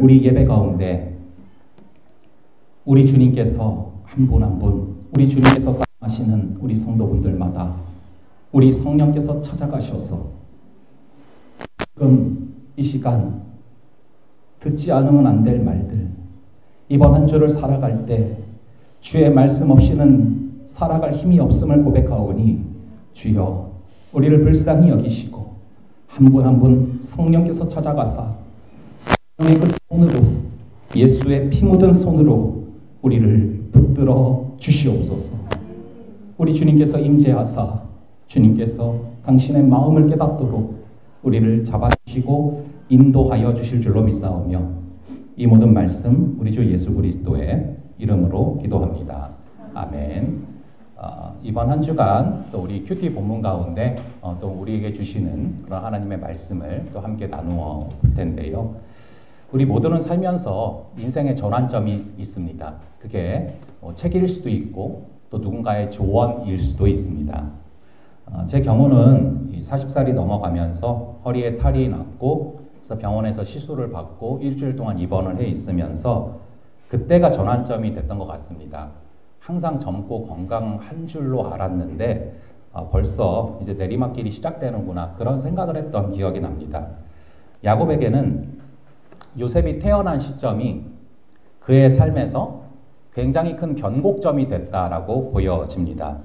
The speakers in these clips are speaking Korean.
우리 예배 가운데 우리 주님께서 한 분 한 분, 우리 주님께서 사랑하시는 우리 성도분들마다 우리 성령께서 찾아가셔서 지금 이 시간 듣지 않으면 안 될 말들, 이번 한 주를 살아갈 때 주의 말씀 없이는 살아갈 힘이 없음을 고백하오니 주여 우리를 불쌍히 여기시고 한 분 한 분 성령께서 찾아가사 성령의 그 손으로, 예수의 피 묻은 손으로 우리를 붙들어 주시옵소서. 우리 주님께서 임재하사 주님께서 당신의 마음을 깨닫도록 우리를 잡아주시고 인도하여 주실 줄로 믿사오며 이 모든 말씀 우리 주 예수 그리스도의 이름으로 기도합니다. 아멘. 이번 한 주간 또 우리 큐티 본문 가운데 또 우리에게 주시는 그런 하나님의 말씀을 또 함께 나누어 볼 텐데요. 우리 모두는 살면서 인생의 전환점이 있습니다. 그게 책일 수도 있고 또 누군가의 조언일 수도 있습니다. 제 경우는 40살이 넘어가면서 허리에 탈이 났고 그래서 병원에서 시술을 받고 일주일 동안 입원을 해 있으면서 그때가 전환점이 됐던 것 같습니다. 항상 젊고 건강한 줄로 알았는데 벌써 이제 내리막길이 시작되는구나, 그런 생각을 했던 기억이 납니다. 야곱에게는 요셉이 태어난 시점이 그의 삶에서 굉장히 큰 변곡점이 됐다라고 보여집니다.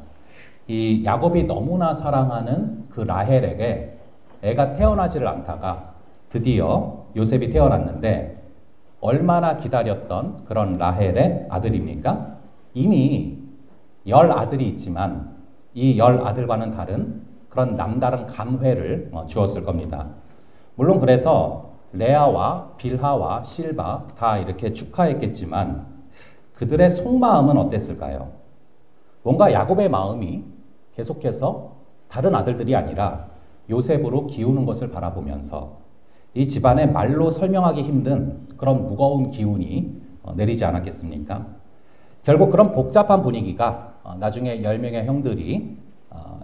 이 야곱이 너무나 사랑하는 그 라헬에게 애가 태어나지를 않다가 드디어 요셉이 태어났는데 얼마나 기다렸던 그런 라헬의 아들입니까? 이미 10아들이 있지만 이 10아들과는 다른 그런 남다른 감회를 주었을 겁니다. 물론 그래서 레아와 빌하와 실바 다 이렇게 축하했겠지만 그들의 속마음은 어땠을까요? 뭔가 야곱의 마음이 계속해서 다른 아들들이 아니라 요셉으로 기우는 것을 바라보면서 이 집안에 말로 설명하기 힘든 그런 무거운 기운이 내리지 않았겠습니까? 결국 그런 복잡한 분위기가 나중에 10명의 형들이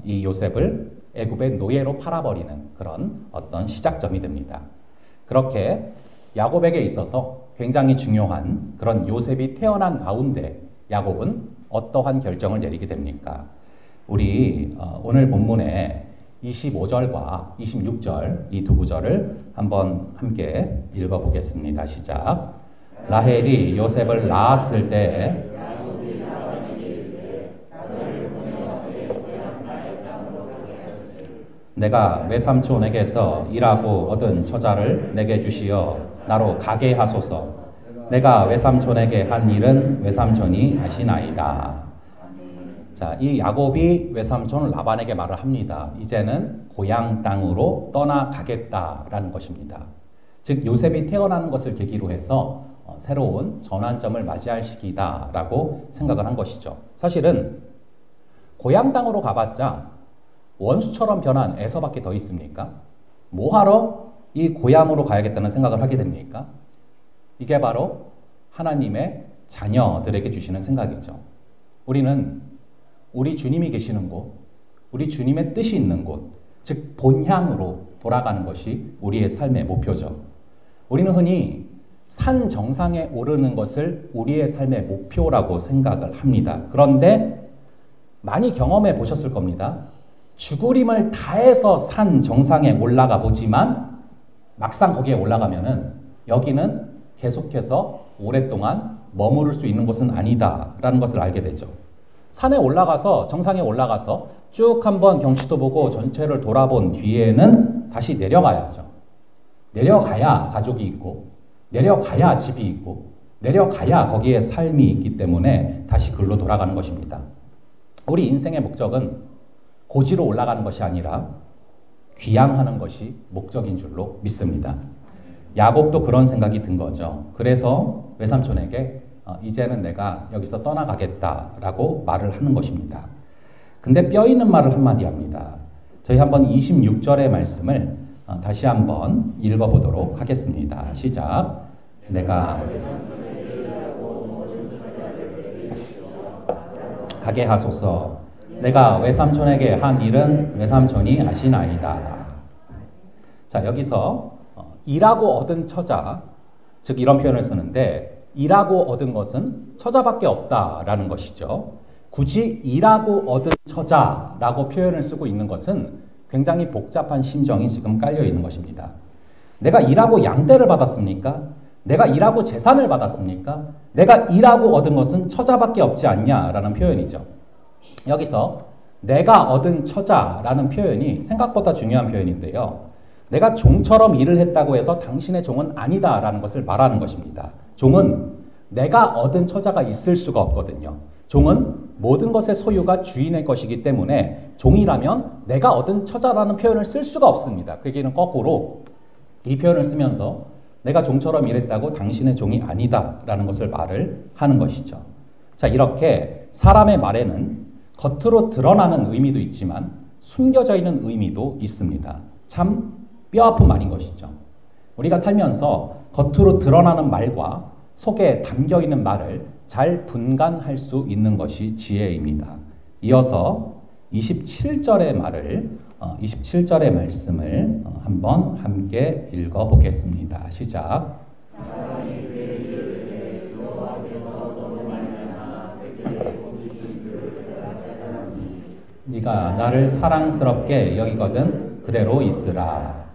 이 요셉을 애굽의 노예로 팔아버리는 그런 어떤 시작점이 됩니다. 그렇게 야곱에게 있어서 굉장히 중요한 그런 요셉이 태어난 가운데 야곱은 어떠한 결정을 내리게 됩니까? 우리 오늘 본문의 25절과 26절 이 두 구절을 한번 함께 읽어보겠습니다. 시작. 라헬이 요셉을 낳았을 때 내가 외삼촌에게서 일하고 얻은 처자를 내게 주시어 나로 가게 하소서. 내가 외삼촌에게 한 일은 외삼촌이 하시나이다. 자, 이 야곱이 외삼촌 라반에게 말을 합니다. 이제는 고향 땅으로 떠나가겠다라는 것입니다. 즉 요셉이 태어나는 것을 계기로 해서 새로운 전환점을 맞이할 시기다라고 생각을 한 것이죠. 사실은 고향 땅으로 가봤자 원수처럼 변한 에서밖에 더 있습니까? 뭐하러 이 고향으로 가야겠다는 생각을 하게 됩니까? 이게 바로 하나님의 자녀들에게 주시는 생각이죠. 우리는 우리 주님이 계시는 곳, 우리 주님의 뜻이 있는 곳, 즉 본향으로 돌아가는 것이 우리의 삶의 목표죠. 우리는 흔히 산 정상에 오르는 것을 우리의 삶의 목표라고 생각을 합니다. 그런데 많이 경험해 보셨을 겁니다. 죽으림을 다해서 산 정상에 올라가 보지만 막상 거기에 올라가면은 여기는 계속해서 오랫동안 머무를 수 있는 곳은 아니다라는 것을 알게 되죠. 산에 올라가서, 정상에 올라가서 쭉 한번 경치도 보고 전체를 돌아본 뒤에는 다시 내려가야죠. 내려가야 가족이 있고, 내려가야 집이 있고, 내려가야 거기에 삶이 있기 때문에 다시 글로 돌아가는 것입니다. 우리 인생의 목적은 고지로 올라가는 것이 아니라 귀향하는 것이 목적인 줄로 믿습니다. 야곱도 그런 생각이 든 거죠. 그래서 외삼촌에게 이제는 내가 여기서 떠나가겠다라고 말을 하는 것입니다. 근데 뼈 있는 말을 한마디 합니다. 저희 한번 26절의 말씀을 다시 한번 읽어보도록 하겠습니다. 시작. 내가 가게 하소서. 내가 외삼촌에게 한 일은 외삼촌이 하시나이다. 자, 여기서 일하고 얻은 처자, 즉 이런 표현을 쓰는데 일하고 얻은 것은 처자밖에 없다라는 것이죠. 굳이 일하고 얻은 처자라고 표현을 쓰고 있는 것은 굉장히 복잡한 심정이 지금 깔려 있는 것입니다. 내가 일하고 양떼를 받았습니까? 내가 일하고 재산을 받았습니까? 내가 일하고 얻은 것은 처자밖에 없지 않냐라는 표현이죠. 여기서 내가 얻은 처자라는 표현이 생각보다 중요한 표현인데요. 내가 종처럼 일을 했다고 해서 당신의 종은 아니다라는 것을 말하는 것입니다. 종은 내가 얻은 처자가 있을 수가 없거든요. 종은 모든 것의 소유가 주인의 것이기 때문에 종이라면 내가 얻은 처자라는 표현을 쓸 수가 없습니다. 그 얘기는 거꾸로 이 표현을 쓰면서 내가 종처럼 일했다고 당신의 종이 아니다라는 것을 말을 하는 것이죠. 자, 이렇게 사람의 말에는 겉으로 드러나는 의미도 있지만 숨겨져 있는 의미도 있습니다. 참 뼈아픈 말인 것이죠. 우리가 살면서 겉으로 드러나는 말과 속에 담겨 있는 말을 잘 분간할 수 있는 것이 지혜입니다. 이어서 27절의 말씀을 한번 함께 읽어보겠습니다. 시작. 네가 나를 사랑스럽게 여기거든 그대로 있으라.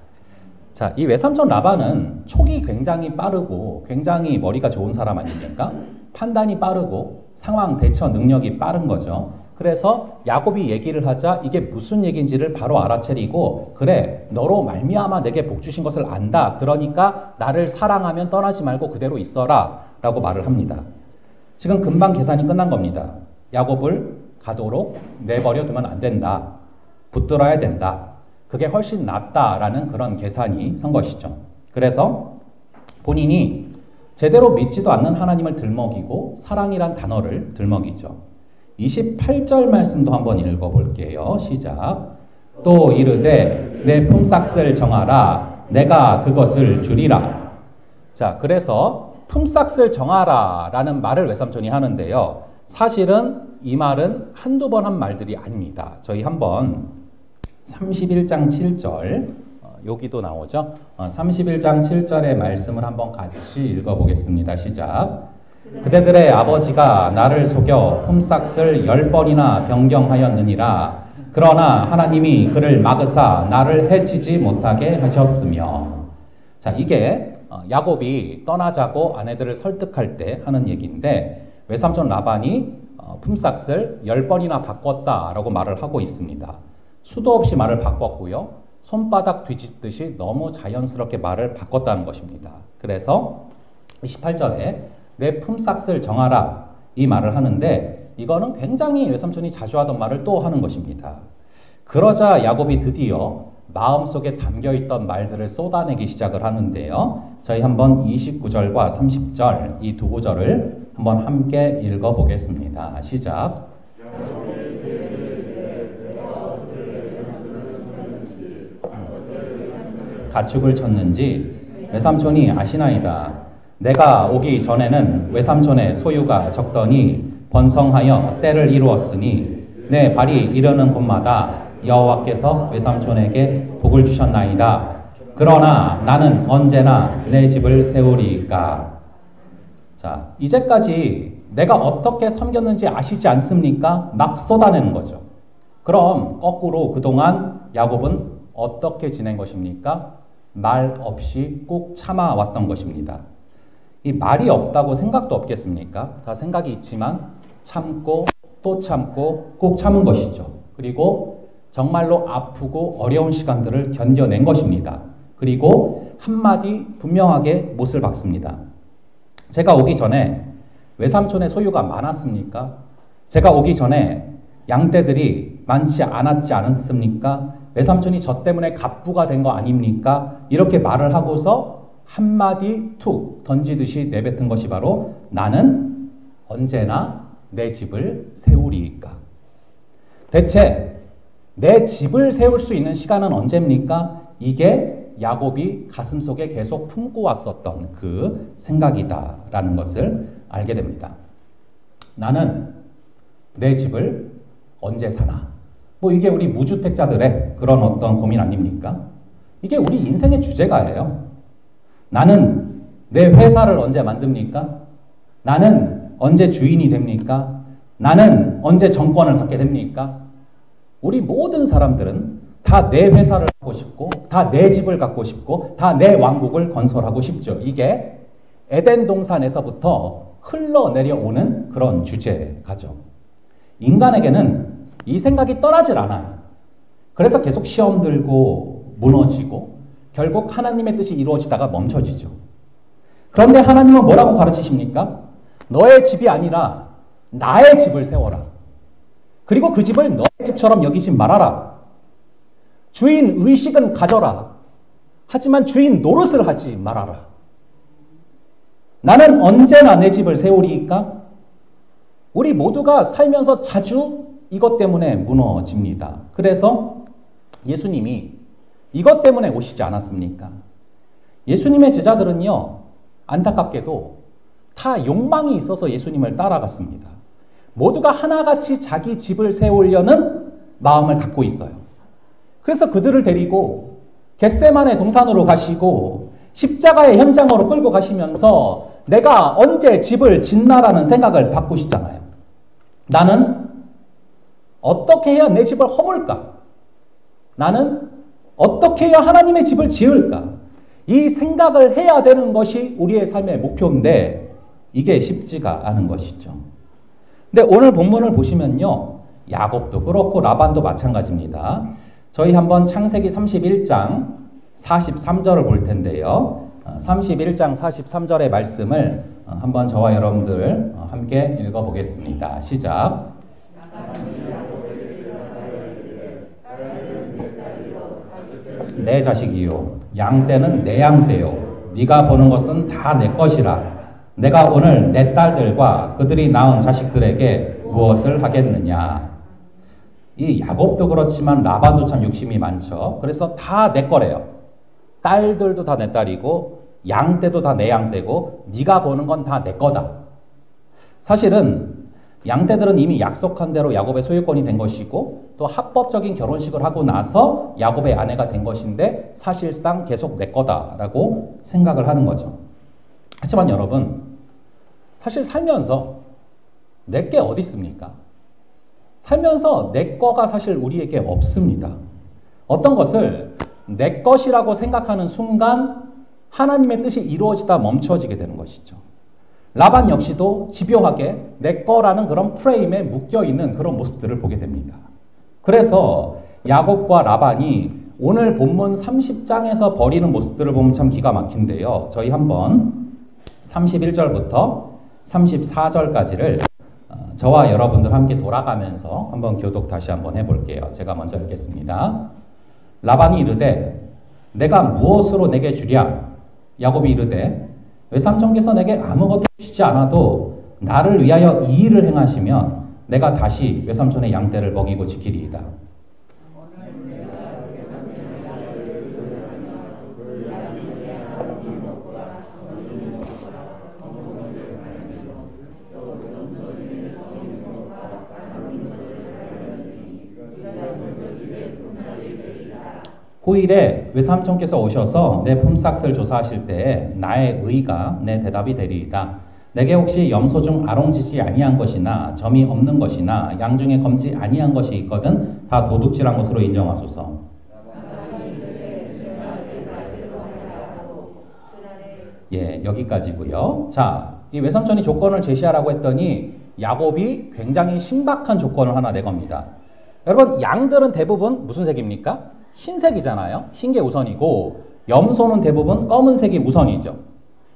자, 이 외삼촌 라반은 촉이 굉장히 빠르고 굉장히 머리가 좋은 사람 아닙니까? 판단이 빠르고 상황 대처 능력이 빠른 거죠. 그래서 야곱이 얘기를 하자 이게 무슨 얘기인지를 바로 알아채리고 그래 너로 말미암아 내게 복 주신 것을 안다. 그러니까 나를 사랑하면 떠나지 말고 그대로 있어라 라고 말을 합니다. 지금 금방 계산이 끝난 겁니다. 야곱을 가도록 내버려 두면 안 된다. 붙들어야 된다. 그게 훨씬 낫다라는 그런 계산이 선 것이죠. 그래서 본인이 제대로 믿지도 않는 하나님을 들먹이고 사랑이란 단어를 들먹이죠. 28절 말씀도 한번 읽어볼게요. 시작. 또 이르되 내 품삯을 정하라. 내가 그것을 주리라. 자, 그래서 품삯을 정하라 라는 말을 외삼촌이 하는데요. 사실은 이 말은 한두 번 한 말들이 아닙니다. 저희 한번 31장 7절 여기도 나오죠. 31장 7절의 말씀을 한번 같이 읽어보겠습니다. 시작. 그대들의 아버지가 나를 속여 품삯을 10번이나 변경하였느니라. 그러나 하나님이 그를 막으사 나를 해치지 못하게 하셨으며. 자, 이게 야곱이 떠나자고 아내들을 설득할 때 하는 얘기인데 외삼촌 라반이 품삯을 10번이나 바꿨다라고 말을 하고 있습니다. 수도 없이 말을 바꿨고요. 손바닥 뒤집듯이 너무 자연스럽게 말을 바꿨다는 것입니다. 그래서 28절에 내 품삯을 정하라 이 말을 하는데 이거는 굉장히 외삼촌이 자주 하던 말을 또 하는 것입니다. 그러자 야곱이 드디어 마음속에 담겨있던 말들을 쏟아내기 시작을 하는데요. 저희 한번 29절과 30절 이 두 구절을 한번 함께 읽어보겠습니다. 시작. 가축을 쳤는지 외삼촌이 아시나이다. 내가 오기 전에는 외삼촌의 소유가 적더니 번성하여 때를 이루었으니 내 발이 이르는 곳마다 여호와께서 외삼촌에게 복을 주셨나이다. 그러나 나는 언제나 내 집을 세우리이까. 자, 이제까지 내가 어떻게 섬겼는지 아시지 않습니까? 막 쏟아내는 거죠. 그럼 거꾸로 그동안 야곱은 어떻게 지낸 것입니까? 말 없이 꾹 참아왔던 것입니다. 이 말이 없다고 생각도 없겠습니까? 다 생각이 있지만 참고 또 참고 꼭 참은 것이죠. 그리고 정말로 아프고 어려운 시간들을 견뎌낸 것입니다. 그리고 한마디 분명하게 못을 박습니다. 제가 오기 전에 외삼촌의 소유가 많았습니까? 제가 오기 전에 양떼들이 많지 않았지 않았습니까? 외삼촌이 저 때문에 갑부가 된 거 아닙니까? 이렇게 말을 하고서 한마디 툭 던지듯이 내뱉은 것이 바로 나는 언제나 내 집을 세우리이까. 대체 내 집을 세울 수 있는 시간은 언제입니까? 이게 야곱이 가슴속에 계속 품고 왔었던 그 생각이다라는 것을 알게 됩니다. 나는 내 집을 언제 사나? 뭐 이게 우리 무주택자들의 그런 어떤 고민 아닙니까? 이게 우리 인생의 주제가예요. 나는 내 회사를 언제 만듭니까? 나는 언제 주인이 됩니까? 나는 언제 정권을 갖게 됩니까? 우리 모든 사람들은 다 내 회사를 갖고 싶고, 다 내 집을 갖고 싶고, 다 내 왕국을 건설하고 싶죠. 이게 에덴 동산에서부터 흘러내려오는 그런 주제가죠. 인간에게는 이 생각이 떠나질 않아요. 그래서 계속 시험 들고 무너지고 결국 하나님의 뜻이 이루어지다가 멈춰지죠. 그런데 하나님은 뭐라고 가르치십니까? 너의 집이 아니라 나의 집을 세워라. 그리고 그 집을 너의 집처럼 여기지 말아라. 주인 의식은 가져라. 하지만 주인 노릇을 하지 말아라. 나는 언제나 내 집을 세우리이까? 우리 모두가 살면서 자주 이것 때문에 무너집니다. 그래서 예수님이 이것 때문에 오시지 않았습니까? 예수님의 제자들은요, 안타깝게도 다 욕망이 있어서 예수님을 따라갔습니다. 모두가 하나같이 자기 집을 세우려는 마음을 갖고 있어요. 그래서 그들을 데리고 겟세마네 동산으로 가시고 십자가의 현장으로 끌고 가시면서 내가 언제 집을 짓나라는 생각을 바꾸시잖아요. 나는 어떻게 해야 내 집을 허물까? 나는 어떻게 해야 하나님의 집을 지을까? 이 생각을 해야 되는 것이 우리의 삶의 목표인데 이게 쉽지가 않은 것이죠. 근데 오늘 본문을 보시면요, 야곱도 그렇고 라반도 마찬가지입니다. 저희 한번 창세기 31장 43절을 볼 텐데요. 31장 43절의 말씀을 한번 저와 여러분들 함께 읽어보겠습니다. 시작. 내 자식이요, 양떼는 내 양떼요, 네가 보는 것은 다 내 것이라. 내가 오늘 내 딸들과 그들이 낳은 자식들에게 무엇을 하겠느냐. 이 야곱도 그렇지만 라반도 참 욕심이 많죠. 그래서 다 내 거래요. 딸들도 다 내 딸이고 양떼도 다 내 양떼고 네가 보는 건 다 내 거다. 사실은 양떼들은 이미 약속한 대로 야곱의 소유권이 된 것이고 또 합법적인 결혼식을 하고 나서 야곱의 아내가 된 것인데 사실상 계속 내 거다라고 생각을 하는 거죠. 하지만 여러분, 사실 살면서 내 게 어디 있습니까? 살면서 내 거가 사실 우리에게 없습니다. 어떤 것을 내 것이라고 생각하는 순간 하나님의 뜻이 이루어지다 멈춰지게 되는 것이죠. 라반 역시도 집요하게 내 거라는 그런 프레임에 묶여있는 그런 모습들을 보게 됩니다. 그래서 야곱과 라반이 오늘 본문 30장에서 벌이는 모습들을 보면 참 기가 막힌데요. 저희 한번 31절부터 34절까지를 저와 여러분들 함께 돌아가면서 한번 교독 다시 한번 해볼게요. 제가 먼저 읽겠습니다. 라반이 이르되 내가 무엇으로 내게 주랴? 야곱이 이르되 외삼촌께서 내게 아무것도 주시지 않아도 나를 위하여 이 일을 행하시면 내가 다시 외삼촌의 양떼를 먹이고 지키리이다. 후일에 외삼촌께서 오셔서 내 품삯을 조사하실 때에 나의 의가 내 대답이 되리이다. 내게 혹시 염소 중 아롱지지 아니한 것이나 점이 없는 것이나 양 중에 검지 아니한 것이 있거든 다 도둑질한 것으로 인정하소서. 예, 여기까지고요. 자, 이 외삼촌이 조건을 제시하라고 했더니 야곱이 굉장히 신박한 조건을 하나 내겁니다. 여러분, 양들은 대부분 무슨 색입니까? 흰색이잖아요. 흰 게 우선이고 염소는 대부분 검은색이 우선이죠.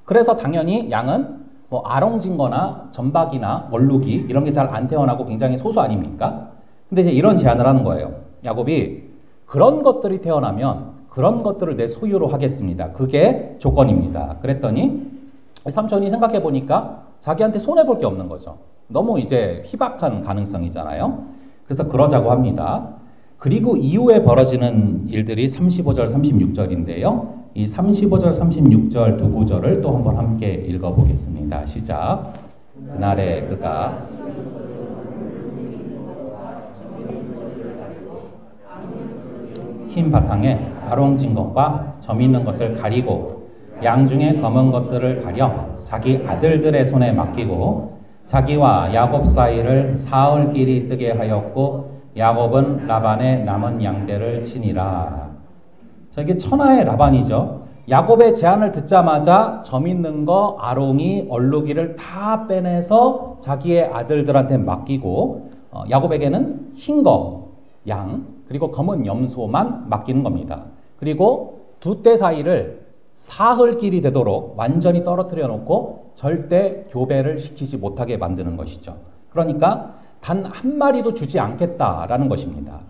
그래서 당연히 양은 뭐 아롱진 거나 점박이나 얼룩이 이런 게 잘 안 태어나고 굉장히 소수 아닙니까? 근데 이제 이런 제안을 하는 거예요. 야곱이 그런 것들이 태어나면 그런 것들을 내 소유로 하겠습니다. 그게 조건입니다. 그랬더니 삼촌이 생각해 보니까 자기한테 손해볼 게 없는 거죠. 너무 이제 희박한 가능성이잖아요. 그래서 그러자고 합니다. 그리고 이후에 벌어지는 일들이 35절, 36절인데요. 이 35절, 36절 두 구절을 또 한번 함께 읽어보겠습니다. 시작. 그날에 그가 흰 바탕에 아롱진 것과 점 있는 것을 가리고 양 중에 검은 것들을 가려 자기 아들들의 손에 맡기고 자기와 야곱 사이를 사흘길이 뜨게 하였고 야곱은 라반의 남은 양떼를 치니라. 자, 이게 천하의 라반이죠. 야곱의 제안을 듣자마자 점 있는 거 아롱이 얼룩이를 다 빼내서 자기의 아들들한테 맡기고 야곱에게는 흰 거, 양, 그리고 검은 염소만 맡기는 겁니다. 그리고 두 떼 사이를 사흘길이 되도록 완전히 떨어뜨려 놓고 절대 교배를 시키지 못하게 만드는 것이죠. 그러니까 단 한 마리도 주지 않겠다라는 것입니다.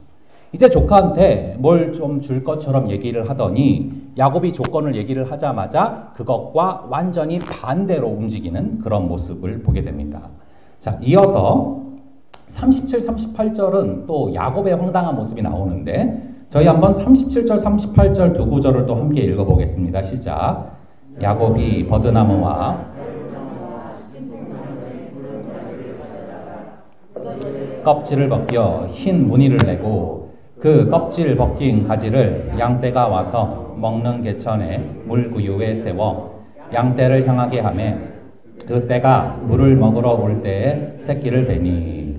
이제 조카한테 뭘 좀 줄 것처럼 얘기를 하더니 야곱이 조건을 얘기를 하자마자 그것과 완전히 반대로 움직이는 그런 모습을 보게 됩니다. 자, 이어서 37, 38절은 또 야곱의 황당한 모습이 나오는데 저희 한번 37절, 38절 두 구절을 또 함께 읽어보겠습니다. 시작. 야곱이 버드나무와 껍질을 벗겨 흰 무늬를 내고 그 껍질 벗긴 가지를 양떼가 와서 먹는 개천에 물구유에 세워 양떼를 향하게 하며 그 떼가 물을 먹으러 올 때에 새끼를 베니.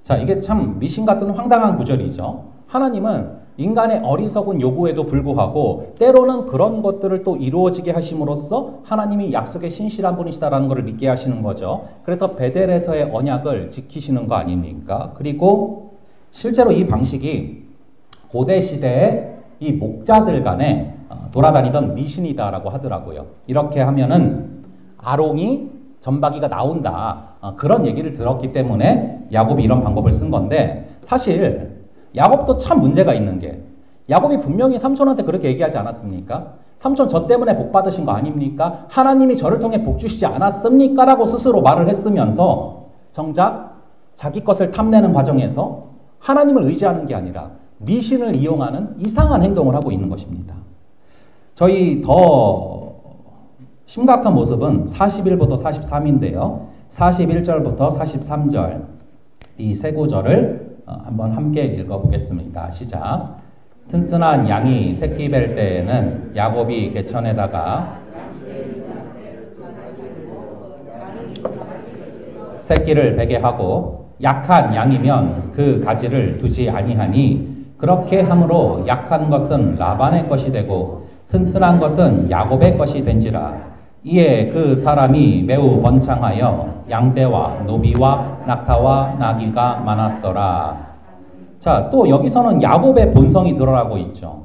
자, 이게 참 미신 같은 황당한 구절이죠. 하나님은 인간의 어리석은 요구에도 불구하고 때로는 그런 것들을 또 이루어지게 하심으로써 하나님이 약속의 신실한 분이시다라는 것을 믿게 하시는 거죠. 그래서 베델에서의 언약을 지키시는 거 아닙니까? 그리고 실제로 이 방식이 고대 시대에 이 목자들 간에 돌아다니던 미신이다라고 하더라고요. 이렇게 하면은 아롱이 점박이가 나온다. 그런 얘기를 들었기 때문에 야곱이 이런 방법을 쓴 건데 사실 야곱도 참 문제가 있는 게 야곱이 분명히 삼손한테 그렇게 얘기하지 않았습니까? 삼손 저 때문에 복 받으신 거 아닙니까? 하나님이 저를 통해 복 주시지 않았습니까? 라고 스스로 말을 했으면서 정작 자기 것을 탐내는 과정에서 하나님을 의지하는 게 아니라 미신을 이용하는 이상한 행동을 하고 있는 것입니다. 저희 더 심각한 모습은 41부터 43인데요. 41절부터 43절 이 세 구절을 한번 함께 읽어보겠습니다. 시작. 튼튼한 양이 새끼 뵐 때에는 야곱이 개천에다가 새끼를 베게 하고 약한 양이면 그 가지를 두지 아니하니 그렇게 함으로 약한 것은 라반의 것이 되고 튼튼한 것은 야곱의 것이 된지라. 이에 그 사람이 매우 번창하여 양떼와 노비와 낙타와 나귀가 많았더라. 자, 또 여기서는 야곱의 본성이 드러나고 있죠.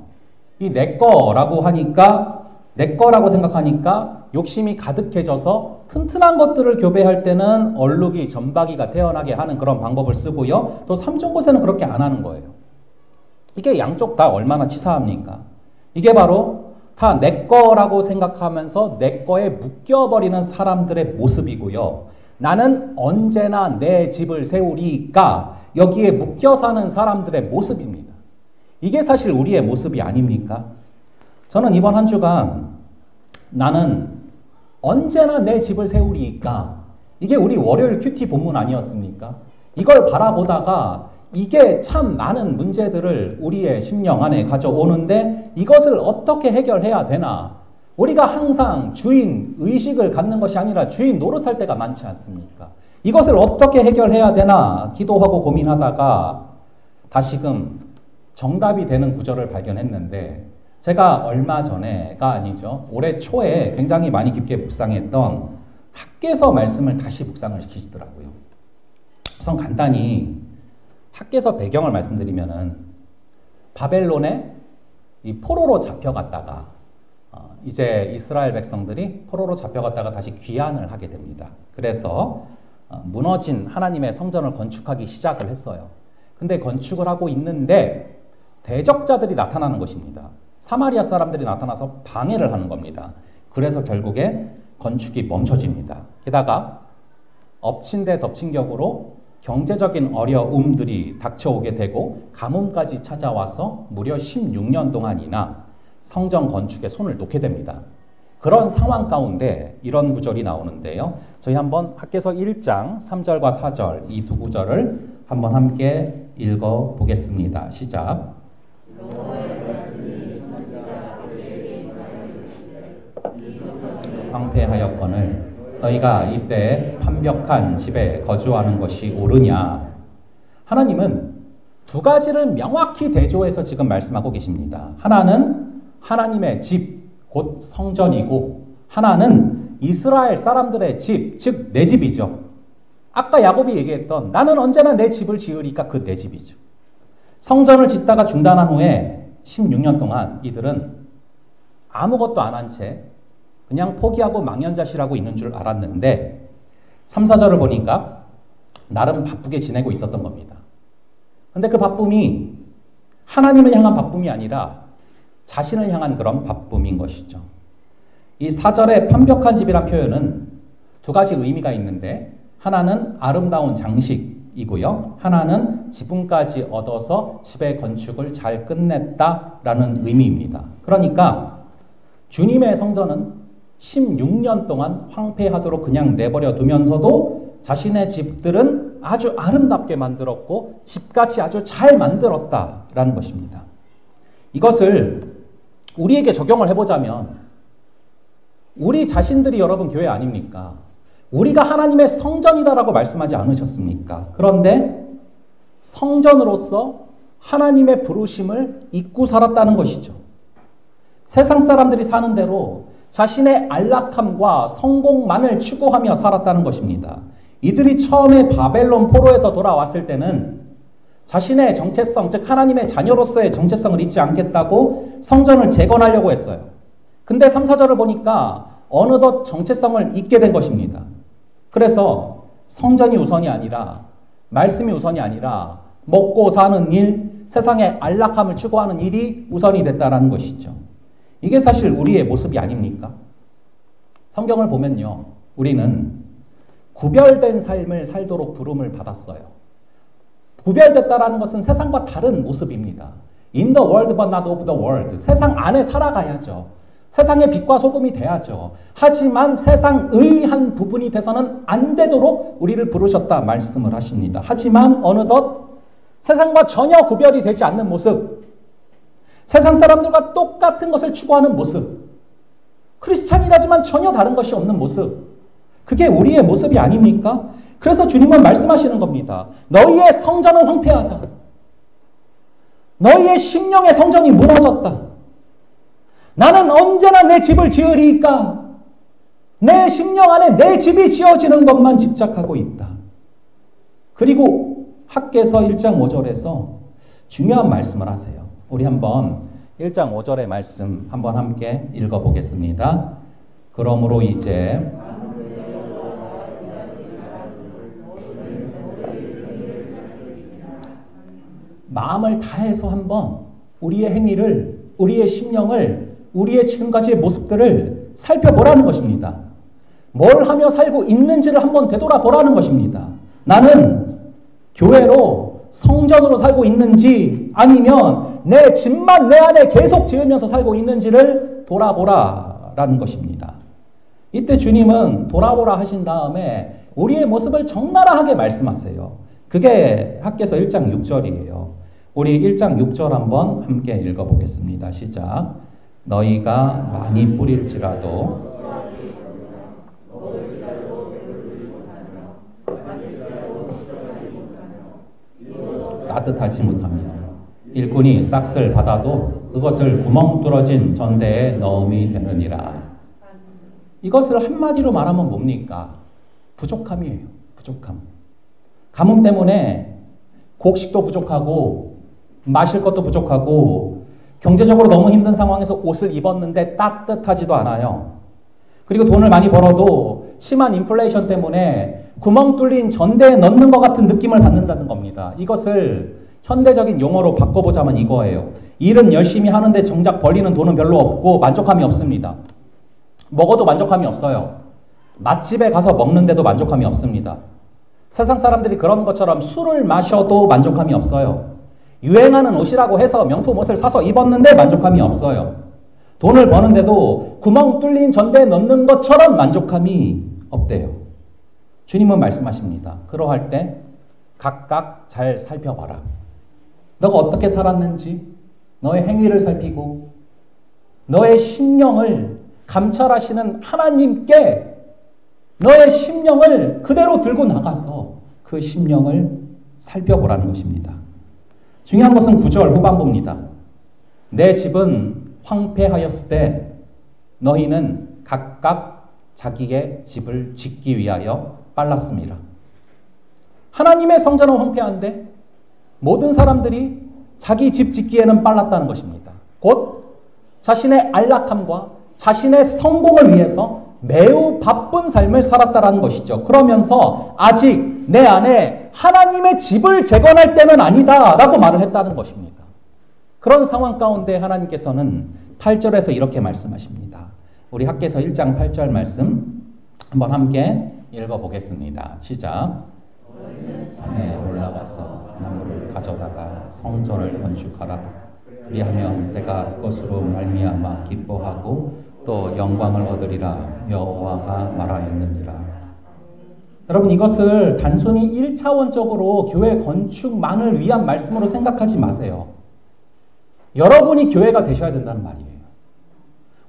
이 내 거라고 하니까, 내 거라고 생각하니까 욕심이 가득해져서 튼튼한 것들을 교배할 때는 얼룩이 점박이가 태어나게 하는 그런 방법을 쓰고요. 또 삼촌곳에는 그렇게 안 하는 거예요. 이게 양쪽 다 얼마나 치사합니까? 이게 바로 다 내 거라고 생각하면서 내 거에 묶여버리는 사람들의 모습이고요. 나는 언제나 내 집을 세우리까 여기에 묶여 사는 사람들의 모습입니다. 이게 사실 우리의 모습이 아닙니까? 저는 이번 한 주간 나는 언제나 내 집을 세우리까 이게 우리 월요일 큐티 본문 아니었습니까? 이걸 바라보다가 이게 참 많은 문제들을 우리의 심령 안에 가져오는데 이것을 어떻게 해결해야 되나? 우리가 항상 주인 의식을 갖는 것이 아니라 주인 노릇할 때가 많지 않습니까? 이것을 어떻게 해결해야 되나 기도하고 고민하다가 다시금 정답이 되는 구절을 발견했는데 제가 얼마 전에가 아니죠. 올해 초에 굉장히 많이 깊게 묵상했던 학개서 말씀을 다시 묵상을 시키시더라고요. 우선 간단히 학개서 배경을 말씀드리면은 바벨론에 이 포로로 잡혀갔다가 이제 이스라엘 백성들이 포로로 잡혀갔다가 다시 귀환을 하게 됩니다. 그래서 무너진 하나님의 성전을 건축하기 시작을 했어요. 근데 건축을 하고 있는데 대적자들이 나타나는 것입니다. 사마리아 사람들이 나타나서 방해를 하는 겁니다. 그래서 결국에 건축이 멈춰집니다. 게다가 엎친 데 덮친 격으로 경제적인 어려움들이 닥쳐오게 되고 가뭄까지 찾아와서 무려 16년 동안이나 성전 건축에 손을 놓게 됩니다. 그런 상황 가운데 이런 구절이 나오는데요. 저희 한번 학개서 1장 3절과 4절 이 두 구절을 한번 함께 읽어보겠습니다. 시작. 황폐하였거늘 너희가 이때 판벽한 집에 거주하는 것이 옳으냐. 하나님은 두 가지를 명확히 대조해서 지금 말씀하고 계십니다. 하나는 하나님의 집, 곧 성전이고 하나는 이스라엘 사람들의 집, 즉 내 집이죠. 아까 야곱이 얘기했던 나는 언제나 내 집을 지으리까 그 내 집이죠. 성전을 짓다가 중단한 후에 16년 동안 이들은 아무것도 안 한 채 그냥 포기하고 망연자실하고 있는 줄 알았는데 3, 4절을 보니까 나름 바쁘게 지내고 있었던 겁니다. 근데 그 바쁨이 하나님을 향한 바쁨이 아니라 자신을 향한 그런 바쁨인 것이죠. 이 4절의 판벽한 집이란 표현은 두 가지 의미가 있는데 하나는 아름다운 장식이고요. 하나는 지분까지 얻어서 집의 건축을 잘 끝냈다라는 의미입니다. 그러니까 주님의 성전은 16년 동안 황폐하도록 그냥 내버려 두면서도 자신의 집들은 아주 아름답게 만들었고 집같이 아주 잘 만들었다라는 것입니다. 이것을 우리에게 적용을 해보자면 우리 자신들이 여러분 교회 아닙니까? 우리가 하나님의 성전이다라고 말씀하지 않으셨습니까? 그런데 성전으로서 하나님의 부르심을 잊고 살았다는 것이죠. 세상 사람들이 사는 대로 자신의 안락함과 성공만을 추구하며 살았다는 것입니다. 이들이 처음에 바벨론 포로에서 돌아왔을 때는 자신의 정체성, 즉 하나님의 자녀로서의 정체성을 잊지 않겠다고 성전을 재건하려고 했어요. 근데 3, 4절을 보니까 어느덧 정체성을 잊게 된 것입니다. 그래서 성전이 우선이 아니라 말씀이 우선이 아니라 먹고 사는 일, 세상의 안락함을 추구하는 일이 우선이 됐다라는 것이죠. 이게 사실 우리의 모습이 아닙니까? 성경을 보면요. 우리는 구별된 삶을 살도록 부름을 받았어요. 구별됐다라는 것은 세상과 다른 모습입니다. In the world but not of the world. 세상 안에 살아가야죠. 세상의 빛과 소금이 돼야죠. 하지만 세상의 한 부분이 돼서는 안 되도록 우리를 부르셨다 말씀을 하십니다. 하지만 어느덧 세상과 전혀 구별이 되지 않는 모습, 세상 사람들과 똑같은 것을 추구하는 모습, 크리스찬이라지만 전혀 다른 것이 없는 모습, 그게 우리의 모습이 아닙니까? 그래서 주님은 말씀하시는 겁니다. 너희의 성전은 황폐하다. 너희의 심령의 성전이 무너졌다. 나는 언제나 내 집을 지으리까? 내 심령 안에 내 집이 지어지는 것만 집착하고 있다. 그리고 학개서 1장 5절에서 중요한 말씀을 하세요. 우리 한번 1장 5절의 말씀 한번 함께 읽어보겠습니다. 그러므로 이제 마음을 다해서 한번 우리의 행위를, 우리의 심령을, 우리의 지금까지의 모습들을 살펴보라는 것입니다. 뭘 하며 살고 있는지를 한번 되돌아보라는 것입니다. 나는 교회로 성전으로 살고 있는지 아니면 내 집만 내 안에 계속 지으면서 살고 있는지를 돌아보라라는 것입니다. 이때 주님은 돌아보라 하신 다음에 우리의 모습을 적나라하게 말씀하세요. 그게 학개서 1장 6절이에요. 우리 1장 6절 한번 함께 읽어보겠습니다. 시작. 너희가 많이 뿌릴지라도 따뜻하지 못하며 일꾼이 싹을 받아도 그것을 구멍 뚫어진 전대에 넣음이 되느니라. 이것을 한마디로 말하면 뭡니까? 부족함이에요. 부족함. 가뭄 때문에 곡식도 부족하고 마실 것도 부족하고 경제적으로 너무 힘든 상황에서 옷을 입었는데 따뜻하지도 않아요. 그리고 돈을 많이 벌어도 심한 인플레이션 때문에 구멍 뚫린 전대에 넣는 것 같은 느낌을 받는다는 겁니다. 이것을 현대적인 용어로 바꿔보자면 이거예요. 일은 열심히 하는데 정작 벌리는 돈은 별로 없고 만족함이 없습니다. 먹어도 만족함이 없어요. 맛집에 가서 먹는데도 만족함이 없습니다. 세상 사람들이 그런 것처럼 술을 마셔도 만족함이 없어요. 유행하는 옷이라고 해서 명품 옷을 사서 입었는데 만족함이 없어요. 돈을 버는데도 구멍 뚫린 전대에 넣는 것처럼 만족함이 없대요. 주님은 말씀하십니다. 그러할 때 각각 잘 살펴봐라. 너가 어떻게 살았는지 너의 행위를 살피고 너의 심령을 감찰하시는 하나님께 너의 심령을 그대로 들고 나가서 그 심령을 살펴보라는 것입니다. 중요한 것은 9절 후반부입니다. 내 집은 황폐하였을 때 너희는 각각 자기의 집을 짓기 위하여 빨랐습니다. 하나님의 성전은 황폐한데 모든 사람들이 자기 집 짓기에는 빨랐다는 것입니다. 곧 자신의 안락함과 자신의 성공을 위해서 매우 바쁜 삶을 살았다라는 것이죠. 그러면서 아직 내 안에 하나님의 집을 재건할 때는 아니다 라고 말을 했다는 것입니다. 그런 상황 가운데 하나님께서는 8절에서 이렇게 말씀하십니다. 우리 학개서 1장 8절 말씀 한번 함께 읽어보겠습니다. 시작. 산에 올라가서 나무를 가져다가 성전을 건축하라. 그리하면 내가 그것으로 말미암아 기뻐하고 또 영광을 얻으리라 여호와가 말하였느니라. 여러분, 이것을 단순히 1차원적으로 교회 건축만을 위한 말씀으로 생각하지 마세요. 여러분이 교회가 되셔야 된다는 말이에요.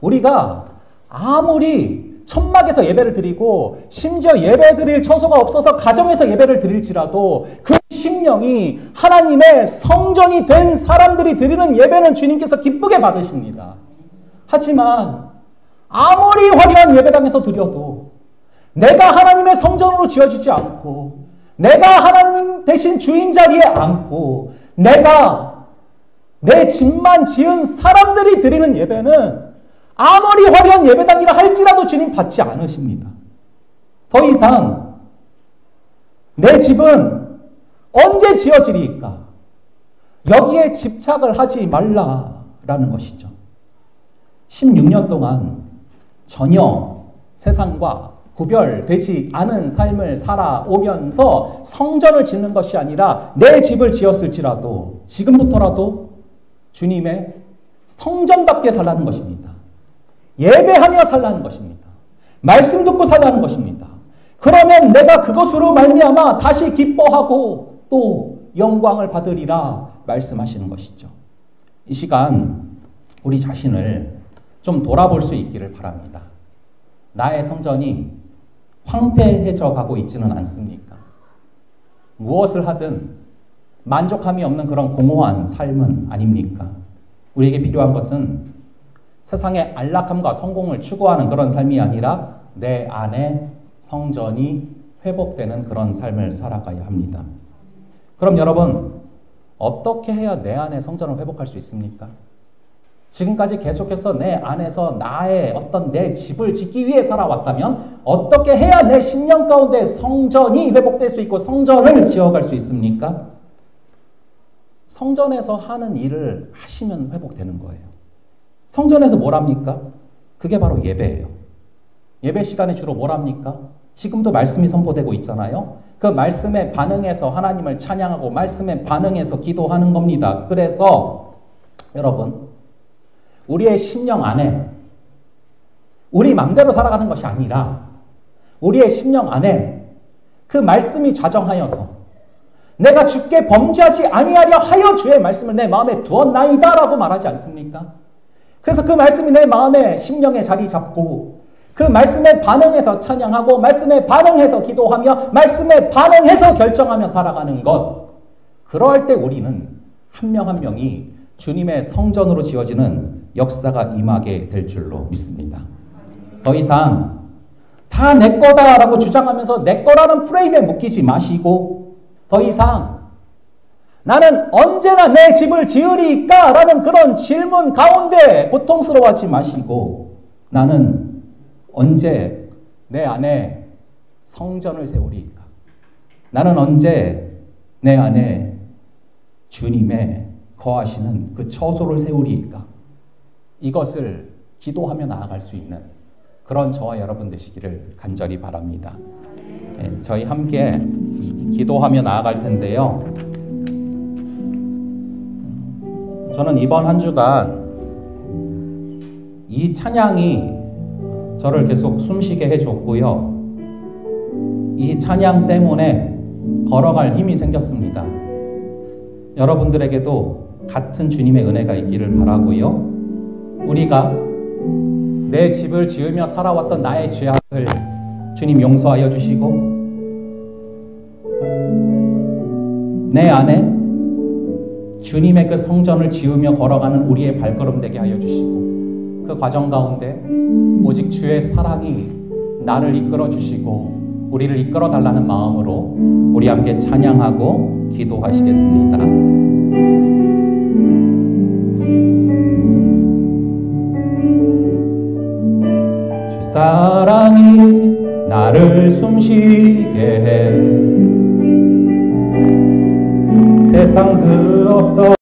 우리가 아무리 천막에서 예배를 드리고 심지어 예배 드릴 처소가 없어서 가정에서 예배를 드릴지라도 그 심령이 하나님의 성전이 된 사람들이 드리는 예배는 주님께서 기쁘게 받으십니다. 하지만 아무리 화려한 예배당에서 드려도 내가 하나님의 성전으로 지어지지 않고 내가 하나님 대신 주인 자리에 앉고 내가 내 집만 지은 사람들이 드리는 예배는 아무리 화려한 예배당이라 할지라도 주님 받지 않으십니다. 더 이상 내 집은 언제 지어지리까? 여기에 집착을 하지 말라라는 것이죠. 16년 동안 전혀 세상과 구별되지 않은 삶을 살아오면서 성전을 짓는 것이 아니라 내 집을 지었을지라도 지금부터라도 주님의 성전답게 살라는 것입니다. 예배하며 살라는 것입니다. 말씀 듣고 살라는 것입니다. 그러면 내가 그것으로 말미암아 다시 기뻐하고 또 영광을 받으리라 말씀하시는 것이죠. 이 시간 우리 자신을 좀 돌아볼 수 있기를 바랍니다. 나의 성전이 황폐해져 가고 있지는 않습니까? 무엇을 하든 만족함이 없는 그런 공허한 삶은 아닙니까? 우리에게 필요한 것은 세상의 안락함과 성공을 추구하는 그런 삶이 아니라 내 안에 성전이 회복되는 그런 삶을 살아가야 합니다. 그럼 여러분, 어떻게 해야 내 안에 성전을 회복할 수 있습니까? 지금까지 계속해서 내 안에서 나의 어떤 내 집을 짓기 위해 살아왔다면 어떻게 해야 내 심령 가운데 성전이 회복될 수 있고 성전을 지어갈 수 있습니까? 성전에서 하는 일을 하시면 회복되는 거예요. 성전에서 뭘 합니까? 그게 바로 예배예요. 예배 시간에 주로 뭘 합니까? 지금도 말씀이 선포되고 있잖아요. 그 말씀에 반응해서 하나님을 찬양하고 말씀에 반응해서 기도하는 겁니다. 그래서 여러분, 우리의 심령 안에 우리 맘대로 살아가는 것이 아니라 우리의 심령 안에 그 말씀이 좌정하여서 내가 주께 범죄하지 아니하려 하여 주의 말씀을 내 마음에 두었나이다라고 말하지 않습니까? 그래서 그 말씀이 내 마음에 심령에 자리 잡고 그 말씀에 반응해서 찬양하고 말씀에 반응해서 기도하며 말씀에 반응해서 결정하며 살아가는 것, 그러할 때 우리는 한 명 한 명이 주님의 성전으로 지어지는 역사가 임하게 될 줄로 믿습니다. 더 이상 다 내 거다라고 주장하면서 내 거라는 프레임에 묶이지 마시고 더 이상 나는 언제나 내 집을 지으리까? 라는 그런 질문 가운데 고통스러워하지 마시고 나는 언제 내 안에 성전을 세우리까? 나는 언제 내 안에 주님의 거하시는 그 처소를 세우리까? 이것을 기도하며 나아갈 수 있는 그런 저와 여러분 되시기를 간절히 바랍니다. 네, 저희 함께 기도하며 나아갈 텐데요. 저는 이번 한 주간 이 찬양이 저를 계속 숨쉬게 해줬고요. 이 찬양 때문에 걸어갈 힘이 생겼습니다. 여러분들에게도 같은 주님의 은혜가 있기를 바라고요. 우리가 내 집을 지으며 살아왔던 나의 죄악을 주님 용서하여 주시고 내 안에 주님의 그 성전을 지으며 걸어가는 우리의 발걸음 되게 하여 주시고 그 과정 가운데 오직 주의 사랑이 나를 이끌어 주시고 우리를 이끌어 달라는 마음으로 우리 함께 찬양하고 기도하시겠습니다. 주 사랑이 나를 숨쉬게 해 세상 그 어떤